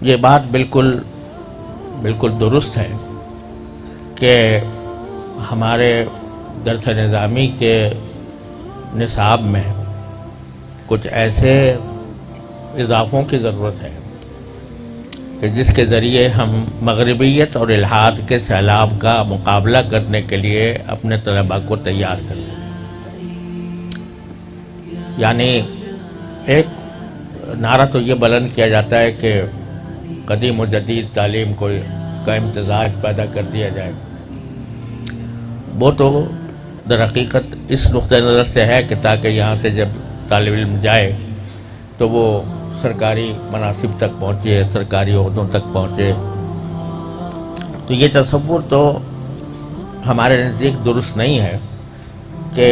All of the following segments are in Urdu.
یہ بات بالکل درست ہے کہ ہمارے درس نظامی کے نصاب میں کچھ ایسے اضافوں کی ضرورت ہے کہ جس کے ذریعے ہم مغربیت اور الحاد کے سیلاب کا مقابلہ کرنے کے لیے اپنے طلباء کو تیار کر سکیں۔ یعنی ایک نعرہ تو یہ بلند کیا جاتا ہے کہ قدیم و جدید تعلیم کا امتزاج پیدا کر دیا جائے، وہ تو در حقیقت اس نقطہ نظر سے ہے کہ تاکہ یہاں سے جب طالب علم جائے تو وہ سرکاری مناصب تک پہنچے، سرکاری عہدوں تک پہنچے۔ تو یہ تصور تو ہمارے نزدیک درست نہیں ہے کہ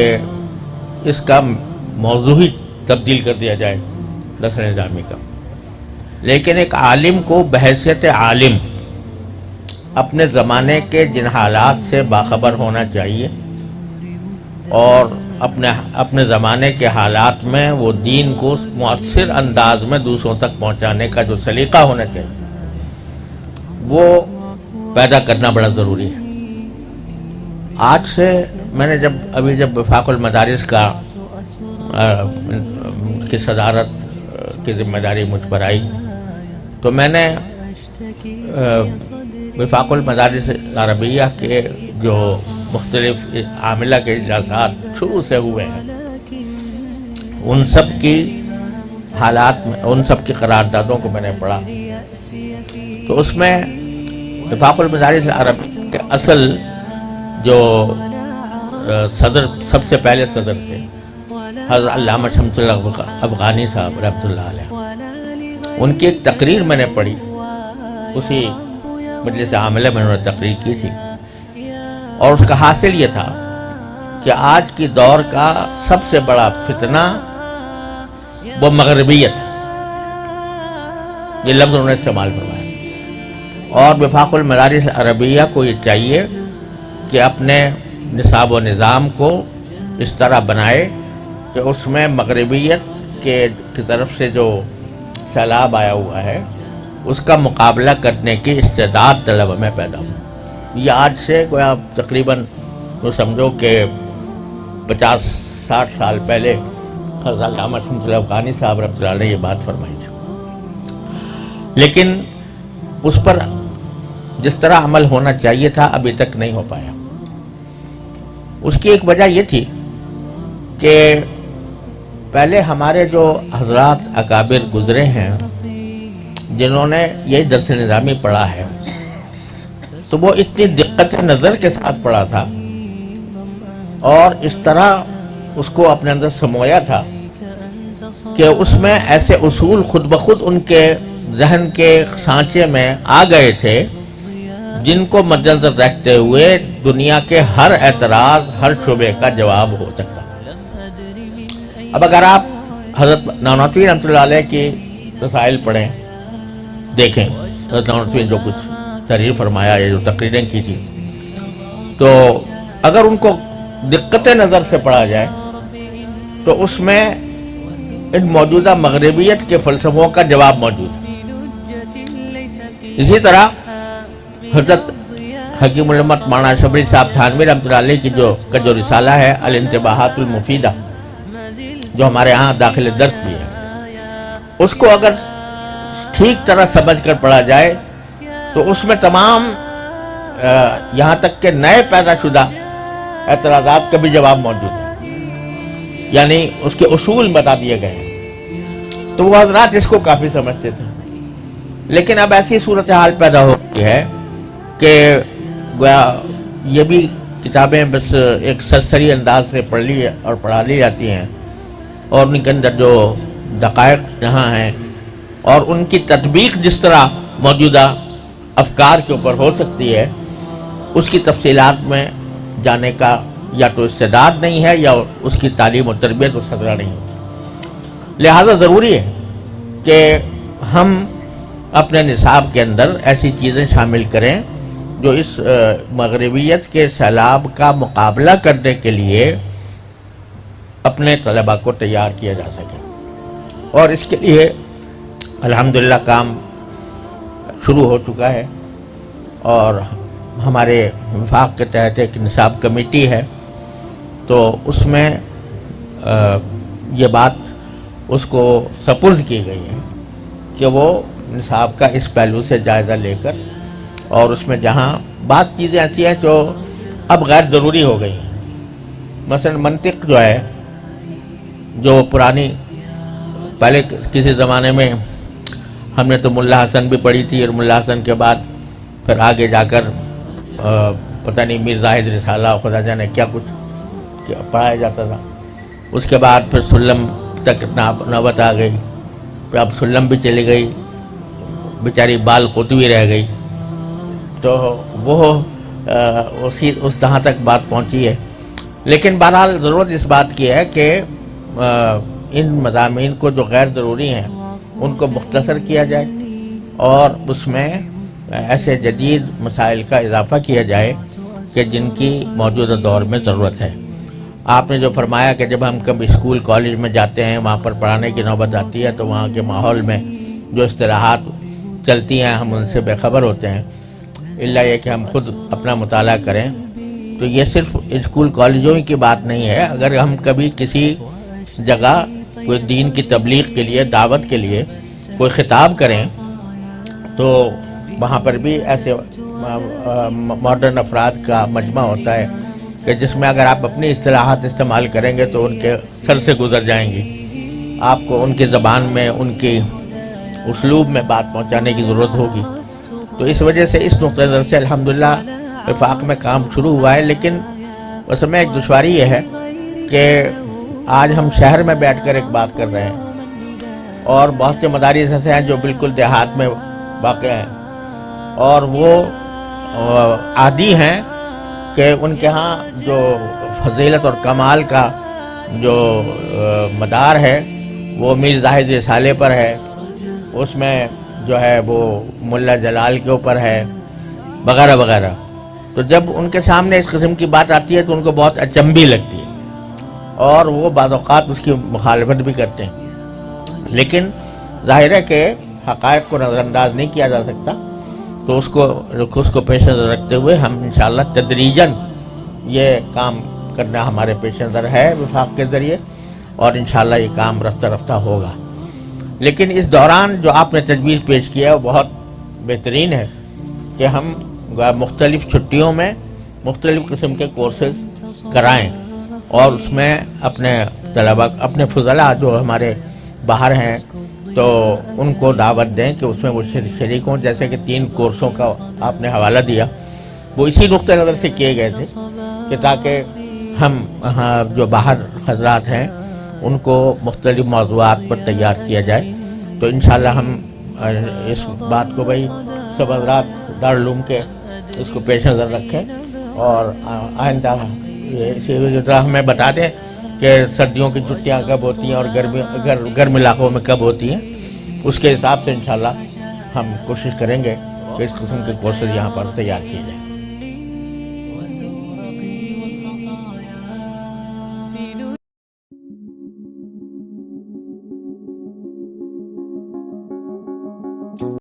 اس کا موضوع ہی تبدیل کر دیا جائے درس نظامی کا۔ لیکن ایک عالم کو بحیثیت عالم اپنے زمانے کے جن حالات سے باخبر ہونا چاہیے اور اپنے زمانے کے حالات میں وہ دین کو مؤثر انداز میں دوسروں تک پہنچانے کا جو سلیقہ ہونا چاہیے وہ پیدا کرنا بڑا ضروری ہے۔ آج سے میں نے جب وفاق المدارس کی صدارت کی ذمہ داری مجھ پر آئی تو میں نے وفاق المدارس العربیہ کے جو مختلف عاملہ کے اجلاسات شروع سے ہوئے ہیں ان سب کی حالات میں ان سب کی قراردادوں کو میں نے پڑھا، تو اس میں وفاق المدارس العربیہ کے اصل جو صدر سب سے پہلے صدر تھے حضرت علامہ شمس افغانی صاحب رحمۃ اللہ علیہ، ان کی ایک تقریر میں نے پڑھی، اسی مجلس عاملہ میں انہوں نے تقریر کی تھی، اور اس کا حاصل یہ تھا کہ آج کی دور کا سب سے بڑا فتنہ وہ مغربیت ہے، یہ لفظ انہوں نے استعمال فرمایا۔ اور وفاق المدارس العربیہ کو یہ چاہیے کہ اپنے نصاب و نظام کو اس طرح بنائے کہ اس میں مغربیت کی طرف سے جو سیلاب آیا ہوا ہے اس کا مقابلہ کرنے کی استعداد طلبہ میں پیدا ہو۔ یہ آج سے کوئی آپ تقریباً تو سمجھو کہ 50-60 سال پہلے حضرت علامہ شمس افغانی صاحب رحمۃ اللہ علیہ نے یہ بات فرمائی تھی، لیکن اس پر جس طرح عمل ہونا چاہیے تھا ابھی تک نہیں ہو پایا۔ اس کی ایک وجہ یہ تھی کہ پہلے ہمارے جو حضرات اکابر گزرے ہیں جنہوں نے یہی درس نظامی پڑھا ہے تو وہ اتنی دقت نظر کے ساتھ پڑھا تھا اور اس طرح اس کو اپنے اندر سمویا تھا کہ اس میں ایسے اصول خود بخود ان کے ذہن کے سانچے میں آ گئے تھے جن کو مد نظر رکھتے ہوئے دنیا کے ہر اعتراض ہر شعبے کا جواب ہو سکتا۔ اب اگر آپ حضرت نانوتوی رحمۃ اللہ علیہ کی رسائل پڑھیں، دیکھیں حضرت نانوتوی جو کچھ تحریر فرمایا یا جو تقریریں کی تھی، تو اگر ان کو دقت نظر سے پڑھا جائے تو اس میں ان موجودہ مغربیت کے فلسفوں کا جواب موجود ہے۔ اسی طرح حضرت حکیم الامت مولانا شبری صاحب تھانوی رحمۃ اللہ علیہ کی جو رسالہ ہے الانتباہات المفیدہ جو ہمارے ہاں داخل درس بھی ہے، اس کو اگر ٹھیک طرح سمجھ کر پڑھا جائے تو اس میں تمام یہاں تک کہ نئے پیدا شدہ اعتراضات کا بھی جواب موجود ہے، یعنی اس کے اصول بتا دیے گئے ہیں۔ تو وہ حضرات اس کو کافی سمجھتے تھے، لیکن اب ایسی صورتحال پیدا ہو گئی ہے کہ یہ بھی کتابیں بس ایک سرسری انداز سے پڑھ لی اور پڑھا لی جاتی ہیں اور ان کے اندر جو دقائق جہاں ہیں اور ان کی تطبیق جس طرح موجودہ افکار کے اوپر ہو سکتی ہے اس کی تفصیلات میں جانے کا یا تو استعداد نہیں ہے یا اس کی تعلیم و تربیت اس قدر نہیں ہوتی۔ لہذا ضروری ہے کہ ہم اپنے نصاب کے اندر ایسی چیزیں شامل کریں جو اس مغربیت کے سیلاب کا مقابلہ کرنے کے لیے اپنے طلباء کو تیار کیا جا سکے، اور اس کے لیے الحمدللہ کام شروع ہو چکا ہے، اور ہمارے وفاق کے تحت ایک نصاب کمیٹی ہے، تو اس میں یہ بات اس کو سپرد کی گئی ہے کہ وہ نصاب کا اس پہلو سے جائزہ لے کر، اور اس میں جہاں بعض چیزیں ایسی ہیں جو اب غیر ضروری ہو گئی ہیں، مثلا منطق جو ہے، جو پرانی پہلے کسی زمانے میں ہم نے تو ملا حسن بھی پڑھی تھی، اور ملا حسن کے بعد پھر آگے جا کر پتہ نہیں میر زاہد رسالہ خدا جانے کیا کچھ پڑھایا جاتا تھا، اس کے بعد پھر سلم تک نوبت آ گئی، پھر اب سلم بھی چلی گئی، بیچاری بال قطبی رہ گئی، تو وہ اس طرح تک بات پہنچی ہے۔ لیکن بہرحال ضرورت اس بات کی ہے کہ ان مضامین کو جو غیر ضروری ہیں ان کو مختصر کیا جائے، اور اس میں ایسے جدید مسائل کا اضافہ کیا جائے کہ جن کی موجودہ دور میں ضرورت ہے۔ آپ نے جو فرمایا کہ جب ہم کبھی اسکول کالج میں جاتے ہیں، وہاں پر پڑھانے کی نوبت آتی ہے، تو وہاں کے ماحول میں جو اصطلاحات چلتی ہیں ہم ان سے بے خبر ہوتے ہیں، الا یہ کہ ہم خود اپنا مطالعہ کریں۔ تو یہ صرف اسکول کالجوں کی بات نہیں ہے، اگر ہم کبھی کسی جگہ کوئی دین کی تبلیغ کے لیے، دعوت کے لیے کوئی خطاب کریں، تو وہاں پر بھی ایسے ماڈرن افراد کا مجمع ہوتا ہے کہ جس میں اگر آپ اپنی اصطلاحات استعمال کریں گے تو ان کے سر سے گزر جائیں گی، آپ کو ان کی زبان میں، ان کی اسلوب میں بات پہنچانے کی ضرورت ہوگی۔ تو اس وجہ سے اس نقطۂ نظر سے الحمدللہ وفاق میں کام شروع ہوا ہے، لیکن اس میں ایک دشواری یہ ہے کہ آج ہم شہر میں بیٹھ کر ایک بات کر رہے ہیں، اور بہت سے مدارس ایسے ہیں جو بالکل دیہات میں واقع ہیں، اور وہ عادی ہیں کہ ان کے ہاں جو فضیلت اور کمال کا جو مدار ہے وہ میر زاہد رسالے پر ہے، اس میں جو ہے وہ ملا جلال کے اوپر ہے، وغیرہ وغیرہ۔ تو جب ان کے سامنے اس قسم کی بات آتی ہے تو ان کو بہت اچنبھی لگتی ہے، اور وہ بعض اوقات اس کی مخالفت بھی کرتے ہیں، لیکن ظاہر ہے کہ حقائق کو نظر انداز نہیں کیا جا سکتا، تو اس کو پیش نظر رکھتے ہوئے ہم انشاءاللہ تدریجاً یہ کام کرنا ہمارے پیش نظر ہے وفاق کے ذریعے، اور انشاءاللہ یہ کام رفتہ رفتہ ہوگا۔ لیکن اس دوران جو آپ نے تجویز پیش کیا ہے وہ بہت بہترین ہے کہ ہم مختلف چھٹیوں میں مختلف قسم کے کورسز کرائیں، اور اس میں اپنے طلباء، اپنے فضلاء جو ہمارے باہر ہیں، تو ان کو دعوت دیں کہ اس میں وہ شریک ہوں۔ جیسے کہ 3 کورسوں کا آپ نے حوالہ دیا، وہ اسی نقطۂ نظر سے کیے گئے تھے کہ تاکہ ہم جو باہر حضرات ہیں ان کو مختلف موضوعات پر تیار کیا جائے۔ تو انشاءاللہ ہم اس بات کو بھائی سب حضرات دارالعلوم کے اس کو پیش نظر رکھیں، اور آئندہ اسی طرح ہمیں بتا دیں کہ سردیوں کی چھٹیاں کب ہوتی ہیں اور گرم علاقوں میں کب ہوتی ہیں، اس کے حساب سے انشاءاللہ ہم کوشش کریں گے کہ اس قسم کے کورسز یہاں پر تیار کیے جائیں۔